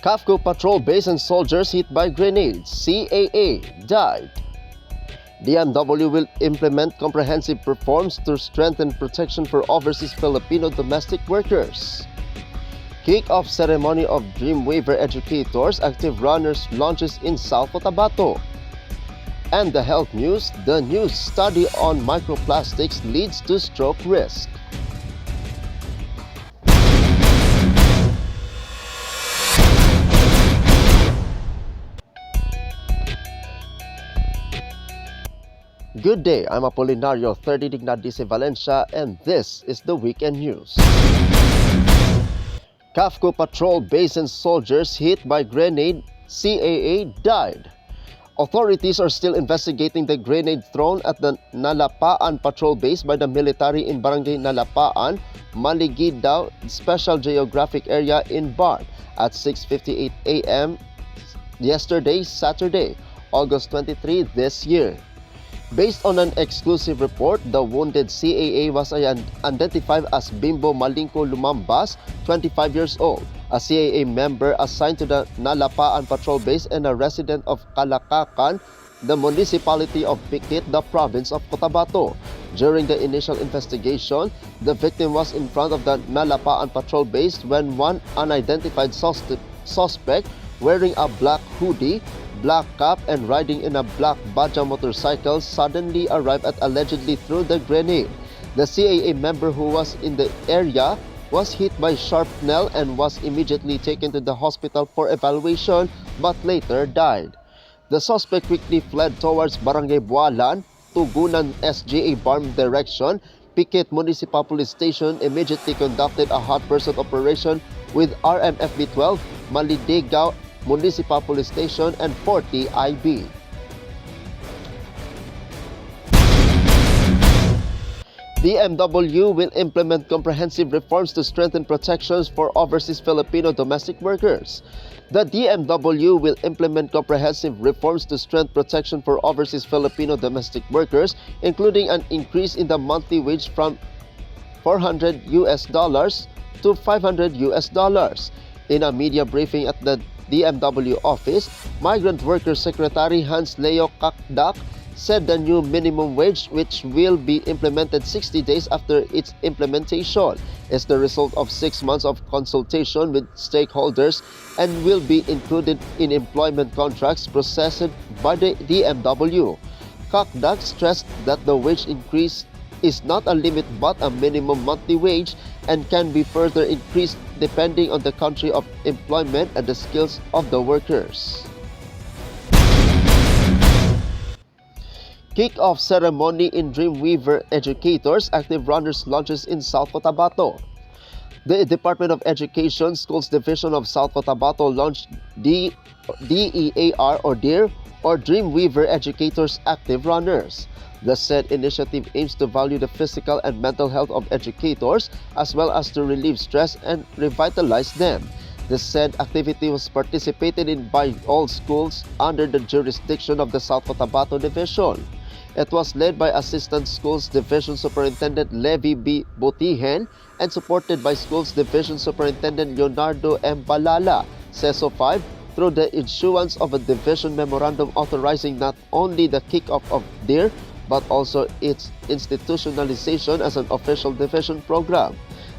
CAFCO patrol base and soldiers hit by grenades. CAA died. DMW will implement comprehensive reforms to strengthen protection for overseas Filipino domestic workers. Kick-off ceremony of Dreamweaver Educators Active Runners launches in South Cotabato. And the health news, the new study on microplastics leads to stroke risk. Good day, I'm Apolinario 30 Dignadice Valencia and this is the weekend news. CAFCO patrol base and soldiers hit by grenade, CAA died. Authorities are still investigating the grenade thrown at the Nalapaan patrol base by the military in Barangay Nalapaan, Maligidao Special Geographic Area in Bar at 6:58 a.m. yesterday, Saturday, August 23 this year. Based on an exclusive report, the wounded CAA was identified as Bimbo Malingko Lumambas, 25 years old, a CAA member assigned to the Nalapaan Patrol Base and a resident of Calakacan, the municipality of Pikit, the province of Cotabato. During the initial investigation, the victim was in front of the Nalapaan Patrol Base when one unidentified suspect wearing a black hoodie, black cap and riding in a black Baja motorcycle suddenly arrived at allegedly threw the grenade. The CAA member who was in the area was hit by shrapnel and was immediately taken to the hospital for evaluation but later died. The suspect quickly fled towards Barangay Bualan, Tugunan SGA Barm direction. Pikit Municipal Police Station immediately conducted a hot pursuit operation with RMFB-12, Malidegaw Municipal Police Station and 40 IB. DMW will implement comprehensive reforms to strengthen protections for overseas Filipino domestic workers. The DMW will implement comprehensive reforms to strengthen protection for overseas Filipino domestic workers, including an increase in the monthly wage from $400 to $500. In a media briefing at the DMW office, Migrant Workers Secretary Hans Leo Kakdak said the new minimum wage, which will be implemented 60 days after its implementation, is the result of 6 months of consultation with stakeholders and will be included in employment contracts processed by the DMW. Kakdak stressed that the wage increase is not a limit but a minimum monthly wage and can be further increased depending on the country of employment and the skills of the workers. Kick-off ceremony in Dreamweaver Educators Active Runners launches in South Cotabato. The Department of Education Schools Division of South Cotabato launched DEAR or DEAR or Dreamweaver Educators Active Runners. The said initiative aims to value the physical and mental health of educators as well as to relieve stress and revitalize them. The said activity was participated in by all schools under the jurisdiction of the South Cotabato Division. It was led by Assistant Schools Division Superintendent Levi B. Botihen and supported by Schools Division Superintendent Leonardo M. Balala, CESO 5, through the issuance of a division memorandum authorizing not only the kick-off of DEAR but also its institutionalization as an official division program.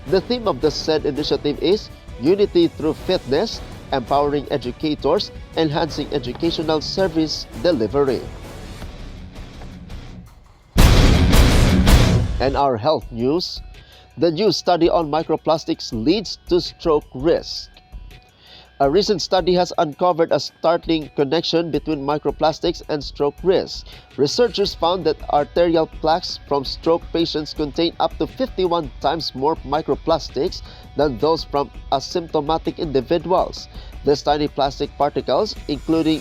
The theme of the said initiative is Unity Through Fitness, Empowering Educators, Enhancing Educational Service Delivery. And our health news, the new study on microplastics leads to stroke risk. A recent study has uncovered a startling connection between microplastics and stroke risk. Researchers found that arterial plaques from stroke patients contain up to 51 times more microplastics than those from asymptomatic individuals. These tiny plastic particles, including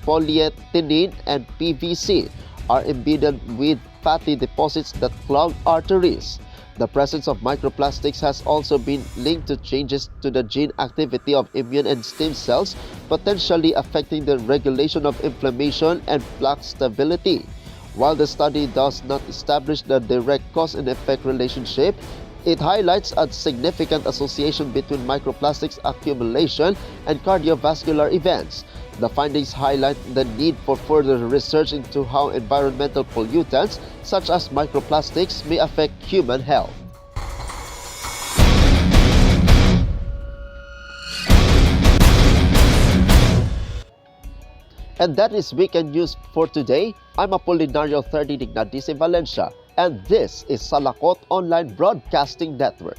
polyethylene and PVC, are embedded with fatty deposits that clog arteries. The presence of microplastics has also been linked to changes to the gene activity of immune and stem cells, potentially affecting the regulation of inflammation and plaque stability. While the study does not establish the direct cause and effect relationship, It highlights a significant association between microplastics accumulation and cardiovascular events. The findings highlight the need for further research into how environmental pollutants such as microplastics may affect human health. And that is Weekend News for today. I'm Apolinario 30 Dignadis Valencia, and this is Salakot Online Broadcasting Network.